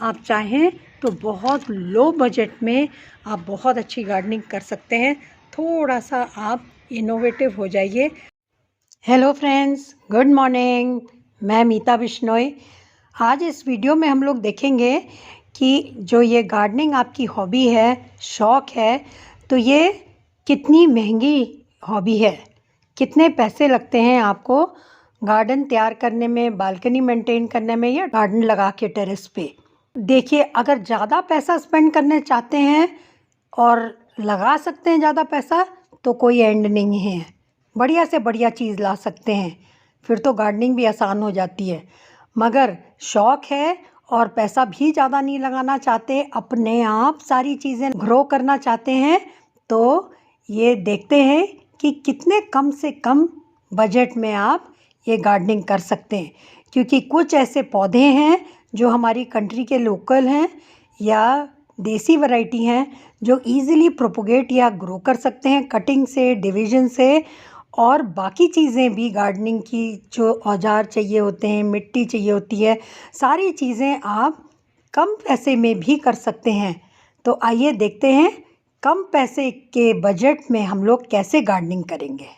आप चाहें तो बहुत लो बजट में आप बहुत अच्छी गार्डनिंग कर सकते हैं। थोड़ा सा आप इनोवेटिव हो जाइए। Hello friends, good morning. मैं मीता बिश्नोई। आज इस वीडियो में हम लोग देखेंगे कि जो ये गार्डनिंग आपकी हॉबी है, शौक़ है, तो ये कितनी महंगी हॉबी है। कितने पैसे लगते हैं आपको गार्डन तैयार करने में, बालकनी मेंटेन करने में, या गार्डन लगा के टेरेस पे। देखिए, अगर ज़्यादा पैसा स्पेंड करने चाहते हैं और लगा सकते हैं ज़्यादा पैसा, तो कोई एंड नहीं है। बढ़िया से बढ़िया चीज़ ला सकते हैं, फिर तो गार्डनिंग भी आसान हो जाती है। मगर शौक़ है और पैसा भी ज़्यादा नहीं लगाना चाहते, अपने आप सारी चीज़ें ग्रो करना चाहते हैं, तो ये देखते हैं कि कितने कम से कम बजट में आप ये गार्डनिंग कर सकते हैं। क्योंकि कुछ ऐसे पौधे हैं जो हमारी कंट्री के लोकल हैं या देसी वैरायटी हैं, जो इजीली प्रोपोगेट या ग्रो कर सकते हैं कटिंग से, डिवीजन से। और बाकी चीज़ें भी गार्डनिंग की जो औजार चाहिए होते हैं, मिट्टी चाहिए होती है, सारी चीज़ें आप कम पैसे में भी कर सकते हैं। तो आइए देखते हैं कम पैसे के बजट में हम लोग कैसे गार्डनिंग करेंगे।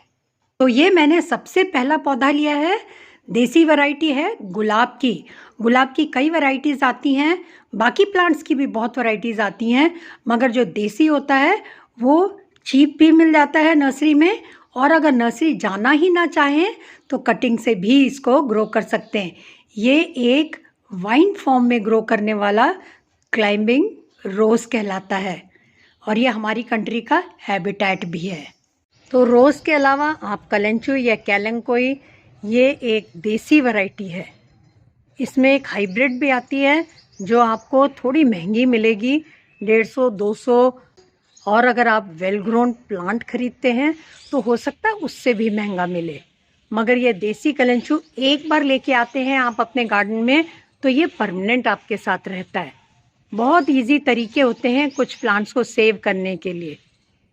तो ये मैंने सबसे पहला पौधा लिया है, देसी वैरायटी है गुलाब की। गुलाब की कई वैरायटीज़ आती हैं, बाकी प्लांट्स की भी बहुत वैरायटीज़ आती हैं, मगर जो देसी होता है वो चीप भी मिल जाता है नर्सरी में। और अगर नर्सरी जाना ही ना चाहें तो कटिंग से भी इसको ग्रो कर सकते हैं। ये एक वाइन फॉर्म में ग्रो करने वाला क्लाइंबिंग रोज़ कहलाता है और ये हमारी कंट्री का हैबिटेट भी है। तो रोज़ के अलावा आप कलेंचुई या कैलंकोई, ये एक देसी वैरायटी है। इसमें एक हाइब्रिड भी आती है जो आपको थोड़ी महंगी मिलेगी, 150-200। और अगर आप वेल ग्रोन प्लांट खरीदते हैं तो हो सकता है उससे भी महंगा मिले। मगर ये देसी कलेंचु एक बार लेके आते हैं आप अपने गार्डन में तो ये परमानेंट आपके साथ रहता है। बहुत इजी तरीके होते हैं कुछ प्लांट्स को सेव करने के लिए।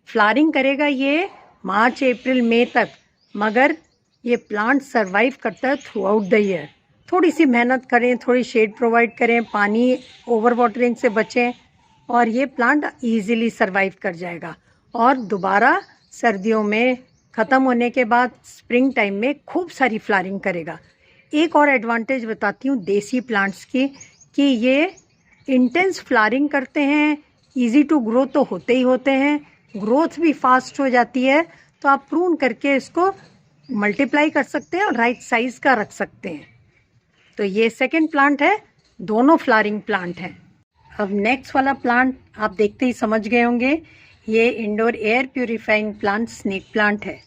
फ्लावरिंग करेगा ये मार्च, अप्रैल, मई तक, मगर ये प्लांट सरवाइव करता है थ्रू आउट द ईयर। थोड़ी सी मेहनत करें, थोड़ी शेड प्रोवाइड करें, पानी ओवर वाटरिंग से बचें और ये प्लांट इजीली सरवाइव कर जाएगा। और दोबारा सर्दियों में ख़त्म होने के बाद स्प्रिंग टाइम में खूब सारी फ्लावरिंग करेगा। एक और एडवांटेज बताती हूँ देसी प्लांट्स की, कि ये इंटेंस फ्लावरिंग करते हैं, इजी टू ग्रो तो होते ही होते हैं, ग्रोथ भी फास्ट हो जाती है। तो आप प्रून करके इसको मल्टीप्लाई कर सकते हैं और राइट साइज़ का रख सकते हैं। तो ये सेकंड प्लांट है, दोनों फ्लावरिंग प्लांट हैं। अब नेक्स्ट वाला प्लांट आप देखते ही समझ गए होंगे, ये indoor air purifying plant snake plant है।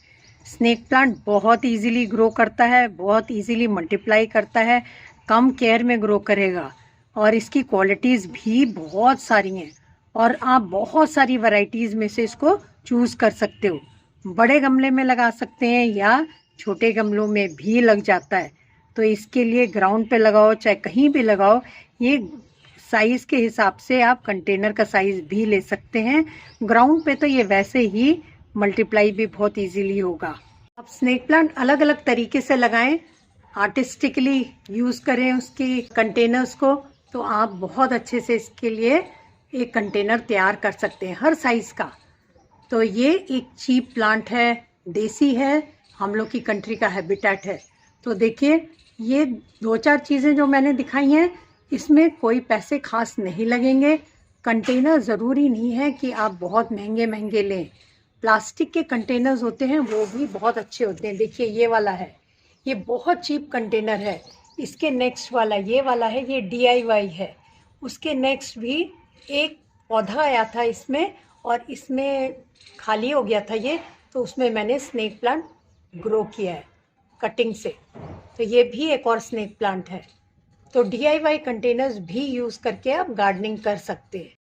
स्नेक प्लांट बहुत इजीली ग्रो करता है, बहुत इजीली मल्टीप्लाई करता है, कम केयर में ग्रो करेगा और इसकी क्वालिटीज़ भी बहुत सारी हैं और आप बहुत सारी वैरायटीज़ में से इसको चूज़ कर सकते हो। बड़े गमले में लगा सकते हैं या छोटे गमलों में भी लग जाता है। तो इसके लिए ग्राउंड पे लगाओ चाहे कहीं भी लगाओ, ये साइज़ के हिसाब से आप कंटेनर का साइज़ भी ले सकते हैं। ग्राउंड पे तो ये वैसे ही मल्टीप्लाई भी बहुत इजीली होगा। आप स्नेक प्लांट अलग अलग तरीके से लगाएं, आर्टिस्टिकली यूज़ करें उसकी कंटेनर्स को, तो आप बहुत अच्छे से इसके लिए एक कंटेनर तैयार कर सकते हैं हर साइज़ का। तो ये एक चीप प्लांट है, देसी है, हम लोग की कंट्री का हैबिटेट है। तो देखिए, ये 2-4 चीज़ें जो मैंने दिखाई हैं, इसमें कोई पैसे खास नहीं लगेंगे। कंटेनर ज़रूरी नहीं है कि आप बहुत महंगे महंगे लें। प्लास्टिक के कंटेनर्स होते हैं वो भी बहुत अच्छे होते हैं। देखिए ये वाला है, ये बहुत चीप कंटेनर है। इसके नेक्स्ट वाला ये वाला है, ये DIY है। उसके नेक्स्ट भी एक पौधा आया था इसमें और इसमें खाली हो गया था ये, तो उसमें मैंने स्नेक प्लांट ग्रो किया है कटिंग से। तो ये भी एक और स्नेक प्लांट है। तो DIY कंटेनर्स भी यूज़ करके आप गार्डनिंग कर सकते हैं।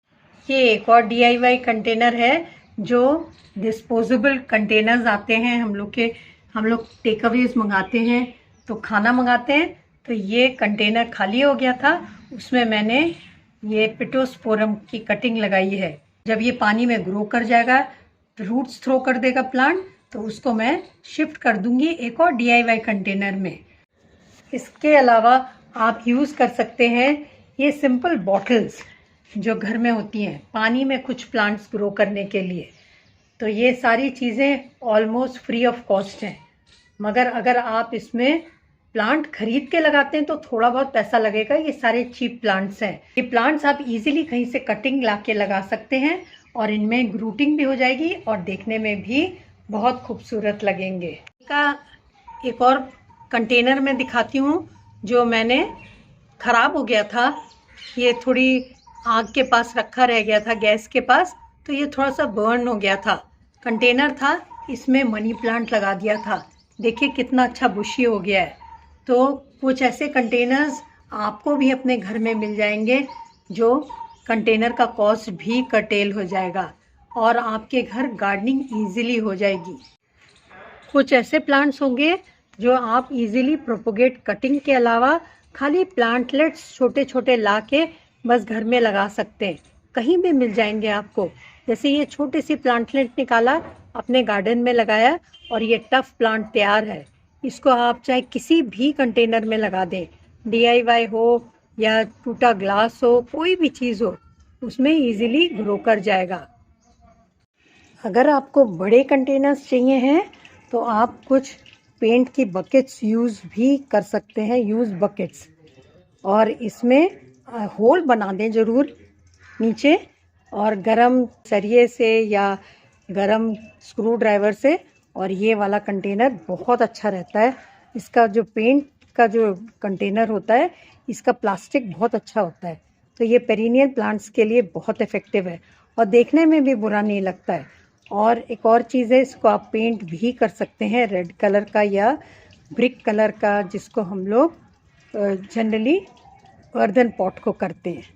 ये एक और DIY कंटेनर है जो डिस्पोजेबल कंटेनर्स आते हैं हम लोग टेकअवेज मंगाते हैं, तो खाना मंगाते हैं, तो ये कंटेनर खाली हो गया था, उसमें मैंने ये पिटोस्पोरम की कटिंग लगाई है। जब ये पानी में ग्रो कर जाएगा, रूट्स थ्रो कर देगा प्लांट, तो उसको मैं शिफ्ट कर दूंगी एक और DIY कंटेनर में। इसके अलावा आप यूज़ कर सकते हैं ये सिंपल बॉटल्स जो घर में होती हैं पानी में कुछ प्लांट्स ग्रो करने के लिए, तो ये सारी चीज़ें ऑलमोस्ट फ्री ऑफ कॉस्ट हैं। मगर अगर आप इसमें प्लांट खरीद के लगाते हैं तो थोड़ा बहुत पैसा लगेगा। ये सारे चीप प्लांट्स हैं। ये प्लांट्स आप इजीली कहीं से कटिंग ला के लगा सकते हैं और इनमें ग्रूटिंग भी हो जाएगी और देखने में भी बहुत खूबसूरत लगेंगे। का एक और कंटेनर में दिखाती हूँ जो मैंने ख़राब हो गया था। ये थोड़ी आग के पास रखा रह गया था, गैस के पास, तो ये थोड़ा सा बर्न हो गया था। कंटेनर था, इसमें मनी प्लांट लगा दिया था। देखिए कितना अच्छा बुशी हो गया है। तो कुछ ऐसे कंटेनर्स आपको भी अपने घर में मिल जाएंगे जो कंटेनर का कॉस्ट भी कटेल हो जाएगा और आपके घर गार्डनिंग इजीली हो जाएगी। कुछ ऐसे प्लांट्स होंगे जो आप इजीली प्रोपोगेट कटिंग के अलावा खाली प्लांटलेट्स छोटे छोटे ला के बस घर में लगा सकते हैं। कहीं भी मिल जाएंगे आपको। जैसे ये छोटी सी प्लांटलेट निकाला, अपने गार्डन में लगाया और ये टफ प्लांट तैयार है। इसको आप चाहे किसी भी कंटेनर में लगा दें, DIY हो या टूटा ग्लास हो, कोई भी चीज़ हो, उसमें इजीली ग्रो कर जाएगा। अगर आपको बड़े कंटेनर्स चाहिए हैं तो आप कुछ पेंट की बकेट्स यूज़ भी कर सकते हैं, यूज़ बकेट्स, और इसमें होल बना दें ज़रूर नीचे, और गरम सरिये से या गरम स्क्रू ड्राइवर से। और ये वाला कंटेनर बहुत अच्छा रहता है। इसका जो पेंट का जो कंटेनर होता है, इसका प्लास्टिक बहुत अच्छा होता है, तो ये पेरिनियल प्लांट्स के लिए बहुत इफ़ेक्टिव है और देखने में भी बुरा नहीं लगता है। और एक और चीज़ है, इसको आप पेंट भी कर सकते हैं रेड कलर का या ब्रिक कलर का, जिसको हम लोग जनरली अर्दन पॉट को करते हैं।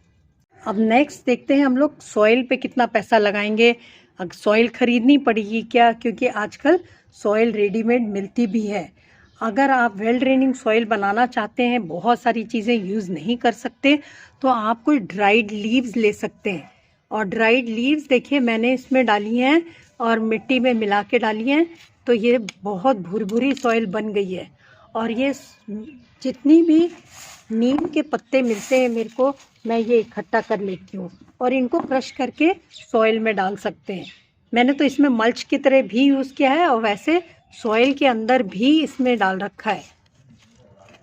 अब नेक्स्ट देखते हैं हम लोग सॉइल पे कितना पैसा लगाएंगे। अब सॉइल ख़रीदनी पड़ेगी क्या, क्योंकि आजकल सॉइल रेडीमेड मिलती भी है। अगर आप वेल ड्रेनिंग सॉइल बनाना चाहते हैं, बहुत सारी चीज़ें यूज़ नहीं कर सकते, तो आप कोई ड्राइड लीव्स ले सकते हैं। और ड्राइड लीव्स देखिए मैंने इसमें डाली हैं और मिट्टी में मिला के डाली हैं, तो ये बहुत भुरभुरी सॉइल बन गई है। और ये जितनी भी नीम के पत्ते मिलते हैं मेरे को, मैं ये इकट्ठा कर लेती हूँ और इनको क्रश करके सॉइल में डाल सकते हैं। मैंने तो इसमें मल्च की तरह भी यूज़ किया है और वैसे सॉइल के अंदर भी इसमें डाल रखा है।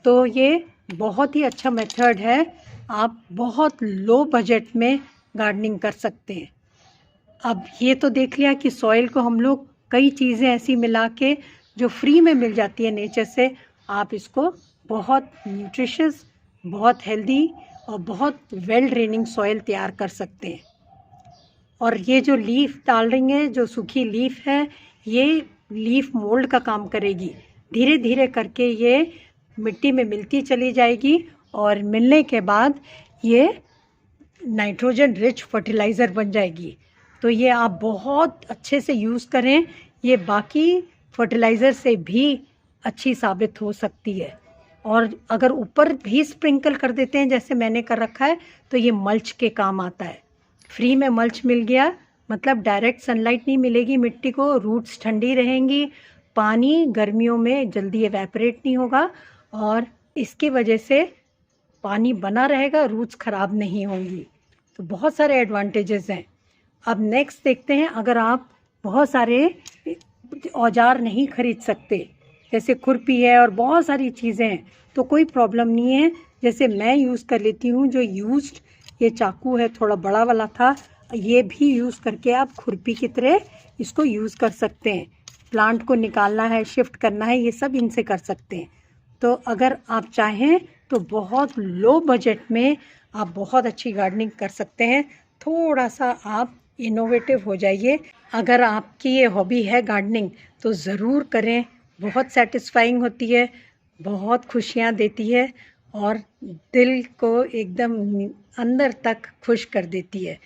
तो ये बहुत ही अच्छा मेथड है। आप बहुत लो बजट में गार्डनिंग कर सकते हैं। अब ये तो देख लिया कि सॉइल को हम लोग कई चीज़ें ऐसी मिला के जो फ्री में मिल जाती है नेचर से, आप इसको बहुत न्यूट्रिशियस, बहुत हेल्दी और बहुत वेल ड्रेनिंग सॉइल तैयार कर सकते हैं। और ये जो लीफ डाल रही हैं, जो सूखी लीफ है, ये लीफ मोल्ड का काम करेगी। धीरे धीरे करके ये मिट्टी में मिलती चली जाएगी और मिलने के बाद ये नाइट्रोजन रिच फर्टिलाइज़र बन जाएगी। तो ये आप बहुत अच्छे से यूज़ करें, ये बाकी फर्टिलाइज़र से भी अच्छी साबित हो सकती है। और अगर ऊपर भी स्प्रिंकल कर देते हैं जैसे मैंने कर रखा है, तो ये मल्च के काम आता है। फ्री में मल्च मिल गया, मतलब डायरेक्ट सनलाइट नहीं मिलेगी मिट्टी को, रूट्स ठंडी रहेंगी, पानी गर्मियों में जल्दी एवेपोरेट नहीं होगा और इसकी वजह से पानी बना रहेगा, रूट्स ख़राब नहीं होंगी। तो बहुत सारे एडवांटेजेस हैं। अब नेक्स्ट देखते हैं, अगर आप बहुत सारे औजार नहीं खरीद सकते, जैसे खुरपी है और बहुत सारी चीज़ें हैं, तो कोई प्रॉब्लम नहीं है। जैसे मैं यूज़ कर लेती हूँ, जो यूज्ड ये चाकू है, थोड़ा बड़ा वाला था, ये भी यूज़ करके आप खुरपी की तरह इसको यूज़ कर सकते हैं। प्लांट को निकालना है, शिफ्ट करना है, ये सब इनसे कर सकते हैं। तो अगर आप चाहें तो बहुत लो बजट में आप बहुत अच्छी गार्डनिंग कर सकते हैं। थोड़ा सा आप इनोवेटिव हो जाइए। अगर आपकी ये हॉबी है गार्डनिंग, तो ज़रूर करें। बहुत सेटिस्फाइंग होती है, बहुत खुशियाँ देती है और दिल को एकदम अंदर तक खुश कर देती है।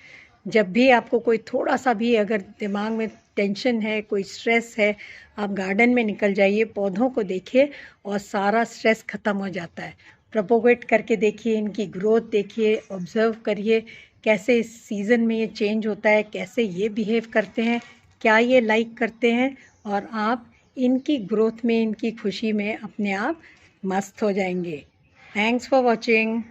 जब भी आपको कोई थोड़ा सा भी अगर दिमाग में टेंशन है, कोई स्ट्रेस है, आप गार्डन में निकल जाइए, पौधों को देखिए और सारा स्ट्रेस ख़त्म हो जाता है। प्रोपोगेट करके देखिए, इनकी ग्रोथ देखिए, ऑब्ज़र्व करिए कैसे इस सीज़न में ये चेंज होता है, कैसे ये बिहेव करते हैं, क्या ये लाइक करते हैं, और आप इनकी ग्रोथ में, इनकी खुशी में अपने आप मस्त हो जाएंगे। Thanks for watching.